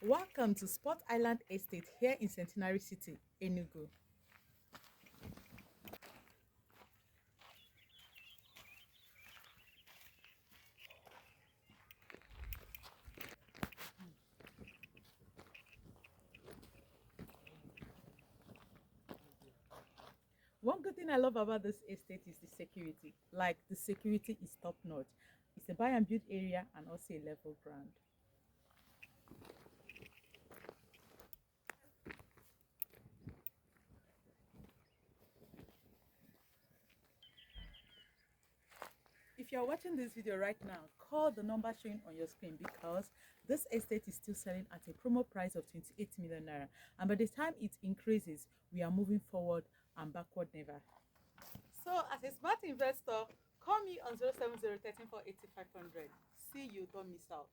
Welcome to Sport Island Estate here in Centenary City, Enugu. One good thing I love about this estate is the security. Like, the security is top notch. It's a buy and build area and also a level ground. If you're watching this video right now, call the number showing on your screen because this estate is still selling at a promo price of 28 million naira. And by the time it increases, we are moving forward and backward never. So, as a smart investor, call me on 070 13 480 500. See you, don't miss out.